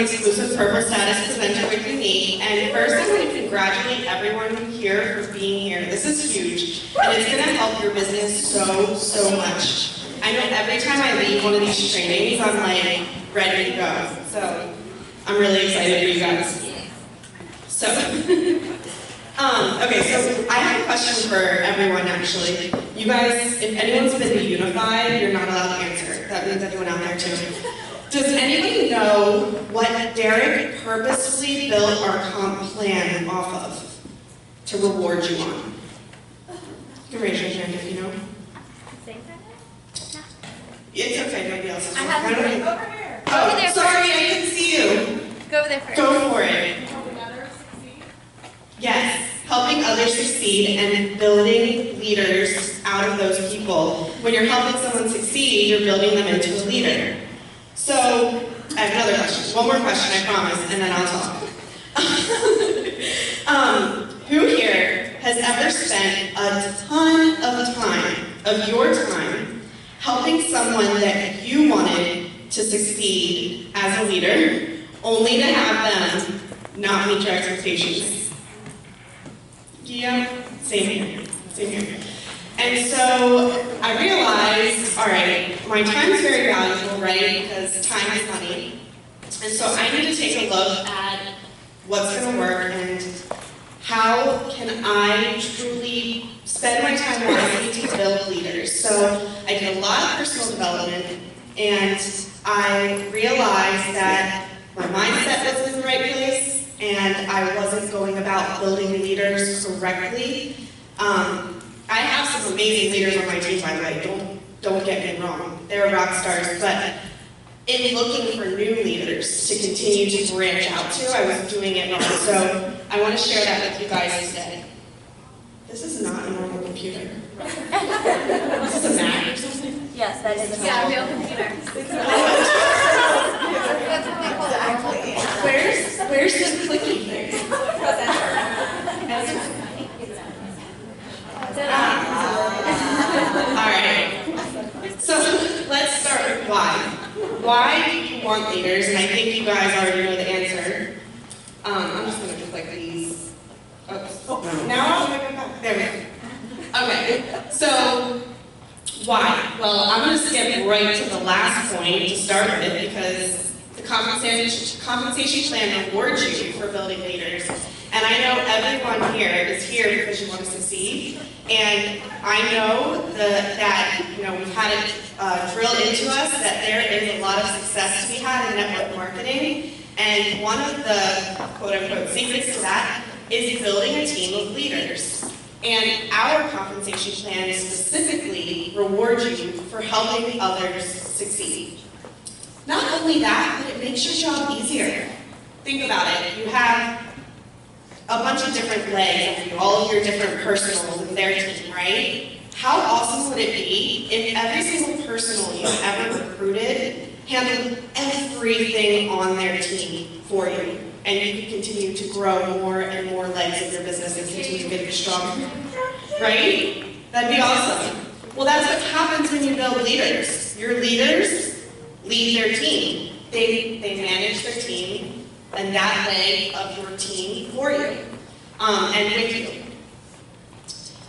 an exclusive purple status presenter with Unique. And first, I want to congratulate everyone here for being here. This is huge, and it's going to help your business so much. I know every time I leave one of these trainings, I'm like ready to go. So I'm really excited for you guys. So, okay, so I have a question for everyone actually. You guys, if anyone's been to Unified, you're not allowed to answer. That means everyone out there too. Does anybody know what Derek purposefully built our comp plan off of to reward you on? You can raise your hand if you know. It's okay, nobody else is. I have over here. Oh, over there sorry, first. I can see you. Go over there first. Go for it. Helping others succeed? Yes, helping others succeed and building leaders out of those people. When you're helping someone succeed, you're building them into a leader. So, I have another question. One more question, I promise, and then I'll talk. Who here has ever spent a ton of time, of your time, helping someone that you wanted to succeed as a leader, only to have them not meet your expectations? Yeah, same here, same here. And so I realized, all right, my time is very valuable, right? Because time is money. And so I need to take a look at what's going to work and how can I truly spend my time wisely to build leaders. So I did a lot of personal development, and I realized that my mindset wasn't in the right place, and I wasn't going about building leaders correctly. I have some amazing leaders on my team, by the way, don't get me wrong. They're rock stars, but in looking for new leaders to continue to branch out to, I was doing it wrong. So I want to share that with you guys today. This is not a normal computer. This is a Mac or something? Yes, that is a real computer. Where's the clicky thing? Alright, so let's start with why. Why do you want leaders? And I think you guys already know the answer. I'm just going to click these. Oh, now I'll go back. There we go. Okay, so why? Well, I'm going to skip right to the last point to start with because the compensation plan rewards you for building leaders. And I know everyone here is here because you want to succeed. And I know that we've had it drilled into us that there is a lot of success to be had in network marketing. And one of the quote-unquote secrets to that is building a team of leaders. And our compensation plan specifically rewards you for helping others succeed. Not only that, but it makes your job easier. Think about it. You have a bunch of different legs of you, all of your different personals and their team, right? How awesome would it be if every single personal you ever recruited handled everything on their team for you, and you could continue to grow more and more legs of your business and continue to get stronger, right? That'd be awesome. Well, that's what happens when you build leaders. Your leaders lead their team. They manage their team and that leg of your team for you, and with you.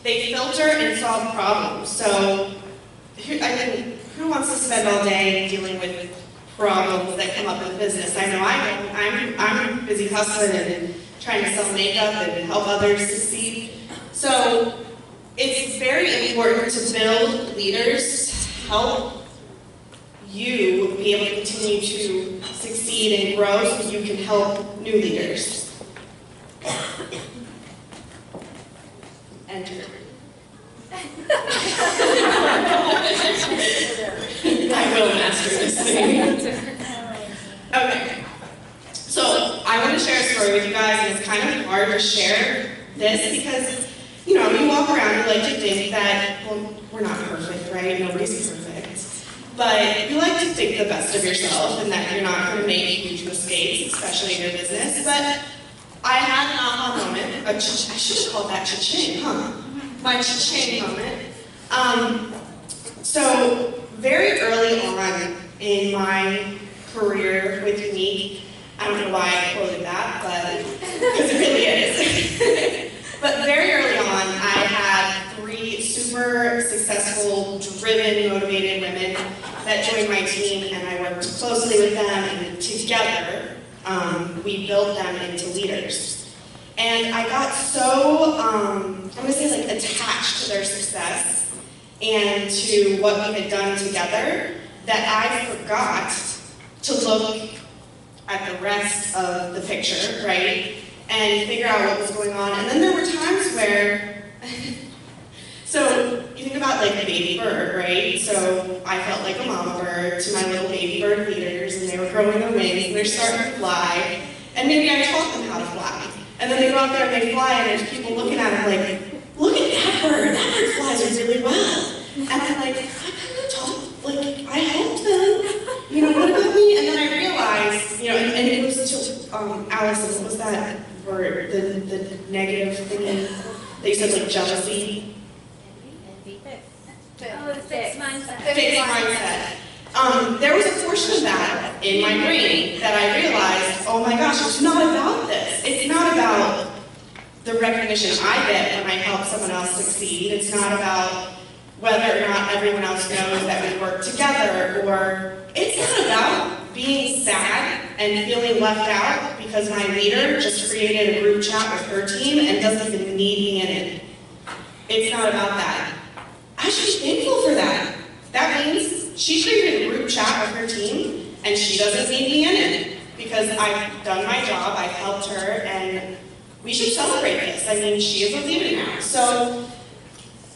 They filter and solve problems. So, who wants to spend all day dealing with problems that come up in business? I know I don't. I'm busy hustling and trying to sell makeup and help others succeed. So, it's very important to build leaders to help you be able to continue to succeed and grow so you can help new leaders. Enter. I will master this thing. Okay. So I want to share a story with you guys, and it's kind of hard to share this because, you walk around, you like to think that, well, we're not perfect, right? Nobody's perfect. But you like to think the best of yourself and that you're not going to make huge mistakes, especially in your business. But I had an aha moment. I should call that cha-ching, huh? My cha-ching moment. So very early on in my career with Unique, I know why I quoted that, but because it really is. But very early on, I had 3 super successful, driven, motivated women that joined my team, and I worked closely with them, and together, we built them into leaders. And I got so, I'm gonna say like attached to their success and to what we had done together that I forgot to look at the rest of the picture, right? And figure out what was going on. And then there were times where, so you think about like a baby bird, right? So I felt like a mama bird to my little baby bird leaders, and they were growing their wings, and they're starting to fly. And maybe I taught them how to fly. And then they go out there and they fly, and there's people looking at them like, look at that bird flies really well. And I'm like, I kind of taught, like, I helped them. You know, what about me? And then I realized, you know, and it was to Allison, what was that word? The negative thing that you said, like jealousy? Oh, the fixed mindset. Fixed mindset. There was a portion of that in my brain that I realized, oh my gosh, it's not about this. It's not about the recognition I get when I help someone else succeed. It's not about whether or not everyone else knows that we work together, or it's not about being sad and feeling left out because my leader just created a group chat with her team and doesn't even need me in it. It's not about that. I should be thankful for that. That means she created a group chat with her team and she doesn't need me in it because I've done my job, I've helped her, and we should celebrate this. I mean, she is a leader now. So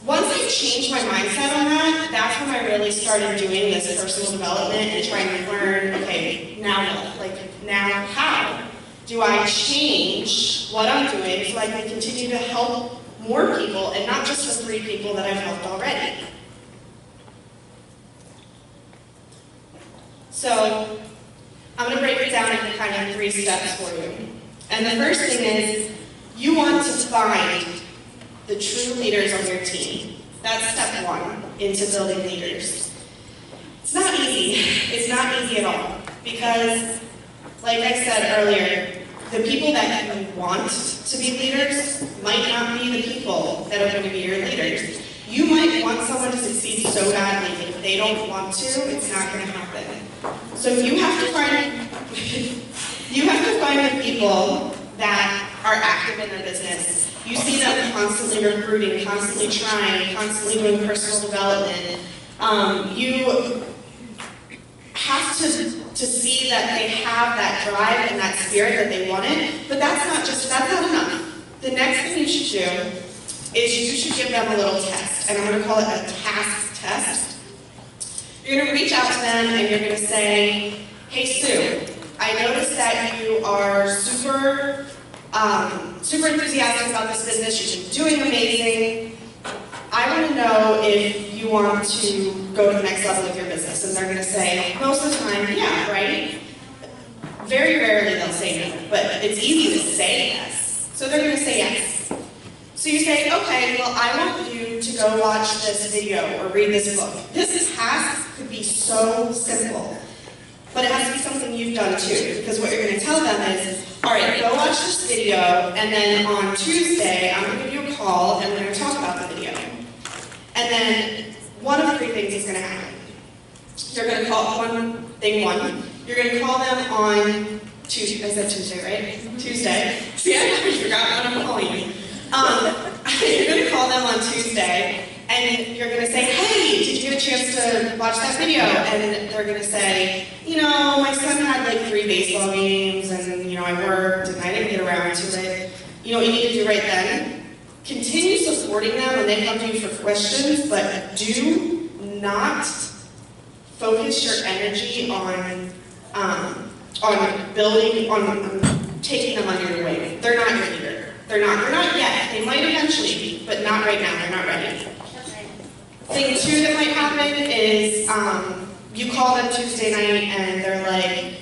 once I changed my mindset on that, that's when I really started doing this personal development and trying to learn, okay, now what? Like, now how do I change what I'm doing so I can continue to help more people and not just the 3 people that I've helped already? So I'm going to break it down into kind of 3 steps for you. And the first thing is, you want to find the true leaders on your team. That's step 1 into building leaders. It's not easy. It's not easy at all. Because, like I said earlier, the people that you want to be leaders might not be the people that are going to be your leaders. You might want someone to succeed so badly that if they don't want to, it's not going to happen. So you have to find the people that are active in their business. You see them constantly recruiting, constantly trying, constantly doing personal development. You have to see that they have that drive and that spirit that they wanted, but that's not enough. The next thing you should do is you should give them a little test, and I'm going to call it a task test. You're going to reach out to them and you're going to say, hey Sue, I noticed that you are super enthusiastic about this business. You've been doing amazing. I want to know if you want to go to the next level of your business. And they're going to say, most of the time, yeah, right? Very rarely they'll say no, but it's easy to say yes. So they're going to say yes. So you say, okay, well, I want you to go watch this video or read this book. This task could be so simple, but it has to be something you've done too, because what you're going to tell them is, all right, go watch this video, and then on Tuesday, I'm going to give you a call, and we're going to talk about the video. And then one of 3 things is going to happen. You're going to call one. You're going to call them on Tuesday. I said Tuesday, right? Tuesday. See, I forgot what I'm calling you. You're going to call them on Tuesday, and you're going to say, hey, did you get a chance to watch that video? And they're going to say, you know, my son had like 3 baseball games, and you know, I worked, and I didn't get around to it. You know what you need to do right then? Continue supporting them when they come to you for questions, but do not focus your energy on building, on taking them under your wing. They're not your leader. They're not yet. They might eventually be, but not right now. They're not ready. Thing 2 that might happen is you call them Tuesday night and they're like,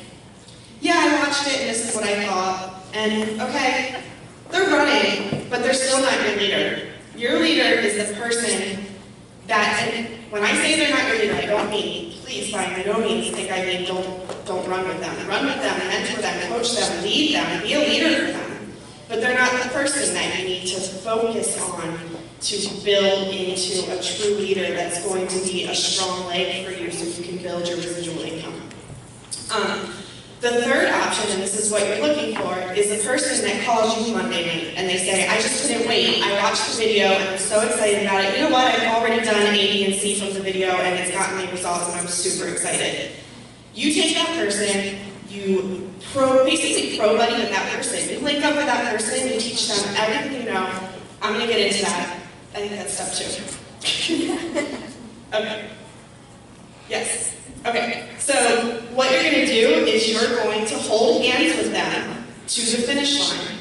yeah, I watched it and this is what I thought. And okay, they're running, but they're still not your leader. Your leader is the person that, and when I say they're not your leader, I don't mean, please by no means think I mean don't run with them. Run with them, mentor them, coach them, lead them, be a leader for them. But they're not the person that you need to focus on to build into a true leader that's going to be a strong leg for you so you can build your residual income. The third option, and this is what you're looking for, is the person that calls you Monday night and they say, I just couldn't wait. I watched the video and I'm so excited about it. You know what? I've already done A, B, and C from the video and it's gotten me results and I'm super excited. You take that person, you basically pro buddy with that person. You link up with that person, you teach them everything you know. I'm going to get into that. I think that's step 2. Okay. Yes. Okay, so what you're going to do is you're going to hold hands with them to the finish line.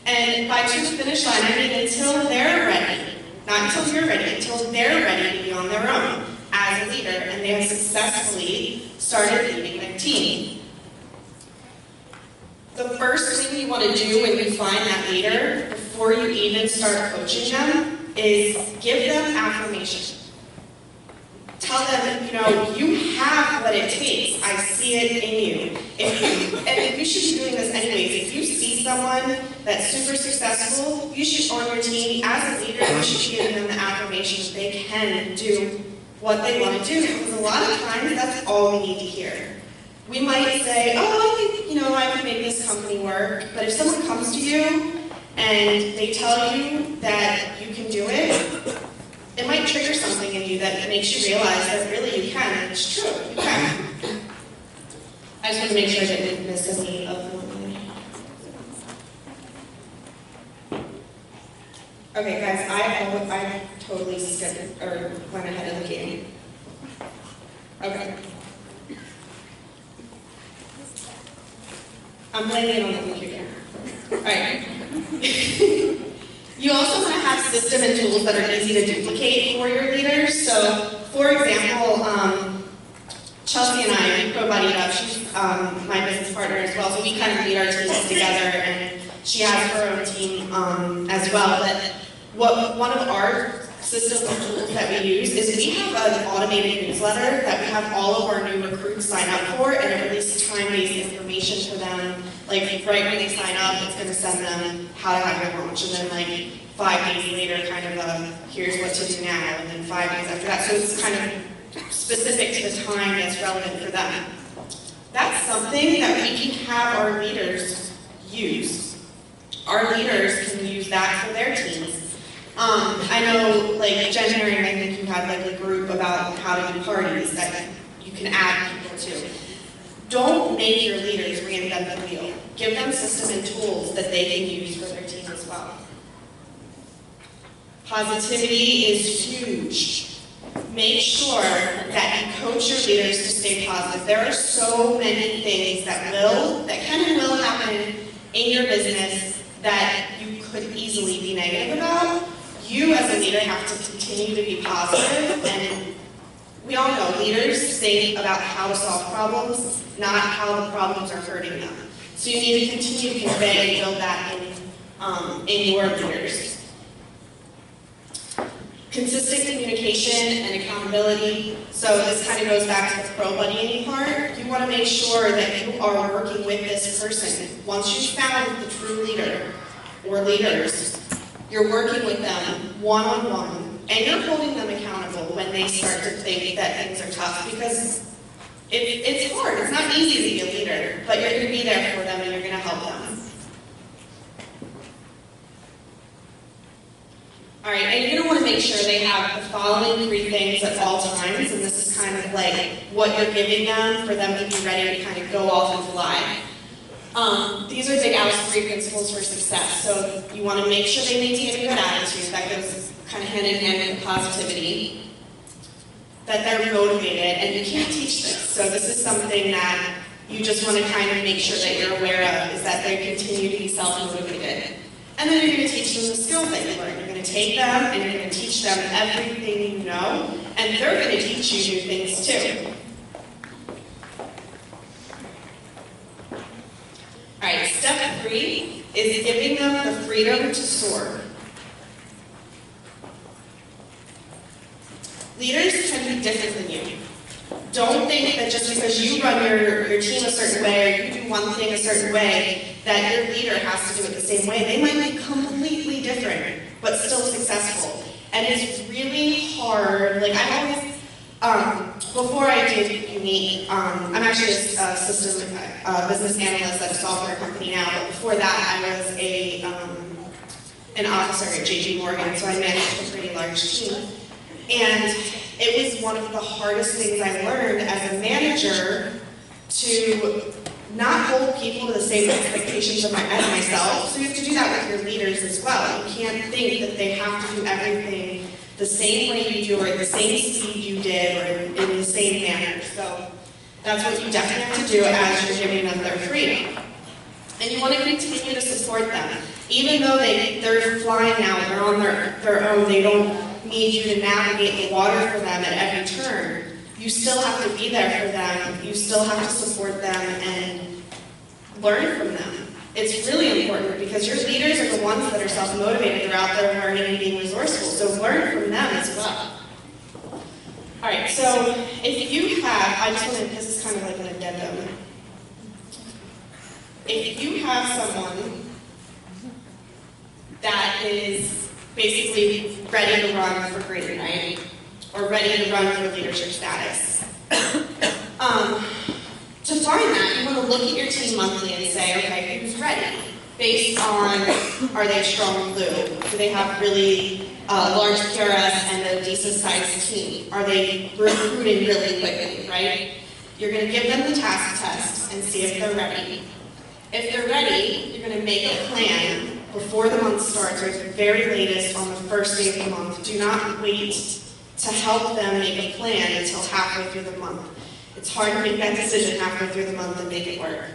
And by to the finish line, I mean until they're ready. Not until you're ready, until they're ready to be on their own as a leader and they have successfully started leading their team. The first thing you want to do when you find that leader, before you even start coaching them, is give them affirmation. Tell them, you have what it takes. I see it in you. And you should be doing this anyways. If you see someone that's super successful, you should, on your team, as a leader, you should be giving them the affirmation that they can do what they want to do. Because a lot of times, that's all we need to hear. We might say, oh, I think, I can make this company work. But if someone comes to you and they tell you that you can do it, it might trigger something in you that makes you realize that really you can, and it's true, you can. I just want to make sure I didn't miss any of them. Okay, guys, I totally skipped or went ahead of the game. Okay. I'm blaming it on the computer. All right. You also want to have systems and tools that are easy to duplicate for your leaders. So, for example, Chelsea and I, we pro-buddied up. She's my business partner as well, so we kind of lead our teams together, and she has her own team as well. But one of our systems and tools that we use is we have an automated newsletter that we have all of our new recruits sign up for, and it releases time-based information to them. Like right when they sign up, it's going to send them how to have your launch, and then 5 days later, kind of here's what to do now, and then 5 days after that. So it's kind of specific to the time that's relevant for them. That's something that we can have our leaders use. Our leaders can use that for their teams. I know, like January, I think you had like a group about how to do parties that you can add people to. Don't make your leaders reinvent the wheel. Give them systems and tools that they can use for their team as well. Positivity is huge. Make sure that you coach your leaders to stay positive. There are so many things that can and will happen in your business that you could easily be negative about. You as a leader have to continue to be positive, and we all know leaders think about how to solve problems, not how the problems are hurting them. So you need to continue to convey and build that in your leaders. Consistent communication and accountability. So this kind of goes back to the pro-buddying part. You want to make sure that you are working with this person. Once you've found the true leader or leaders, you're working with them one-on-one, and you're holding them accountable when they start to think that things are tough, because it's hard. It's not easy to be a leader, but you're going to be there for them and you're going to help them. All right, and you're going to want to make sure they have the following 3 things at all times, and this is kind of like what you're giving them for them to be ready to kind of go off and fly. These are Big Al's 3 principles for success. So you want to make sure they maintain a good attitude. That goes kind of hand in hand with positivity. That they're motivated, and you can't teach this. So this is something that you just want to kind of make sure that you're aware of, is that they continue to be self-motivated. And then you're going to teach them the skills that you learn. You're going to take them and you're going to teach them everything you know, and they're going to teach you new things too. All right, step 3 is giving them the freedom to soar. Leaders be different than you. Don't think that just because you run your team a certain way or you do one thing a certain way, that your leader has to do it the same way. They might be completely different, but still successful. And it's really hard. Like I always, before I did Unique, I'm actually a system business analyst at a software company now, but before that I was an officer at JP Morgan, so I managed a pretty large team. And it was one of the hardest things I learned as a manager to not hold people to the same expectations as myself. So you have to do that with your leaders as well. You can't think that they have to do everything the same way you do or at the same speed you did or in the same manner. So that's what you definitely have to do as you're giving them their freedom. And you want to continue to support them. Even though they're flying out, they're on their own, they don't need you to navigate the water for them at every turn, you still have to be there for them. You still have to support them and learn from them. It's really important because your leaders are the ones that are self-motivated. They're out there learning and being resourceful. So learn from them as well. All right, so if you have, I just want to, this is kind of like an addendum. If you have someone that is basically ready to run for green, right? Or ready to run for leadership status. To find that, you want to look at your team monthly and say, okay, who's ready? Based on, are they strong in blue? Do they have really large PRS and a decent sized team? Are they recruiting really quickly, right? You're going to give them the task test and see if they're ready. If they're ready, you're going to make a plan before the month starts, or at the very latest on the first day of the month. Do not wait to help them make a plan until halfway through the month. It's hard to make that decision halfway through the month and make it work.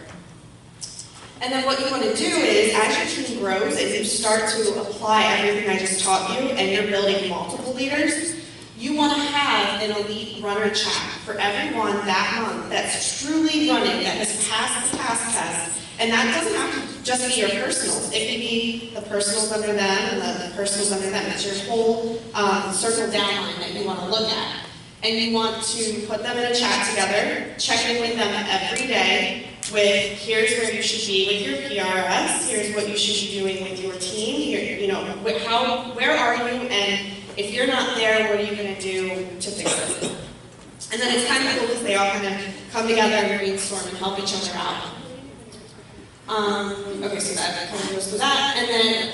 And then what you want to do is, as your team grows and you start to apply everything I just taught you, and you're building multiple leaders, you want to have an elite runner chat for everyone that month that's truly running, that has passed the task test. And that doesn't have to just be your personals. It can be the personals under them and the personals under them. It's your whole circle downline that you want to look at. And you want to put them in a chat together, check in with them every day with, here's where you should be with your PRS, here's what you should be doing with your team, here, you know, where are you, and if you're not there, what are you going to do to fix it? And then it's kind of cool because they all kind of come together and brainstorm and help each other out. Okay, so that kind of goes to that. And then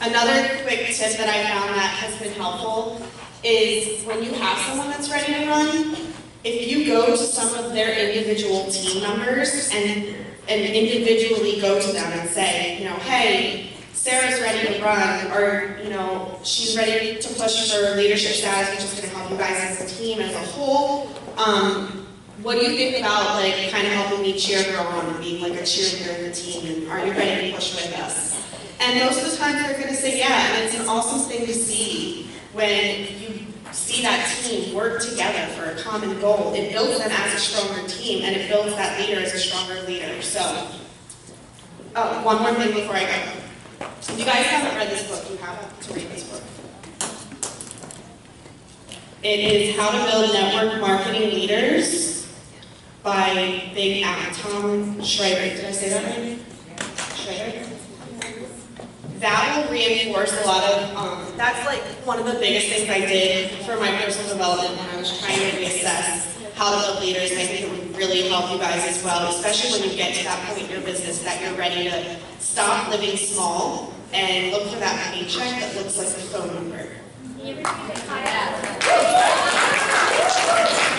another quick tip that I found that has been helpful is when you have someone that's ready to run, if you go to some of their individual team members and individually go to them and say, you know, hey, Sarah's ready to run, or, you know, she's ready to push for leadership status, which is going to help you guys as a team as a whole. What do you think about, like, kind of helping me cheer her on and being like a cheerleader in the team, and are you ready to push with us? And most of the time they're going to say yeah, and it's an awesome thing to see when you see that team work together for a common goal. It builds them as a stronger team, and it builds that leader as a stronger leader. So, oh, one more thing before I go. If you guys haven't read this book, you have to read this book. It is How to Build Network Marketing Leaders by Big Tom Schreiber. Did I say that right? Schreiber? That will reinforce a lot of, that's like one of the biggest things I did for my personal development when I was trying to reassess how to build leaders, and I think it would really help you guys as well, especially when you get to that point in your business that you're ready to stop living small and look for that paycheck that looks like a phone number.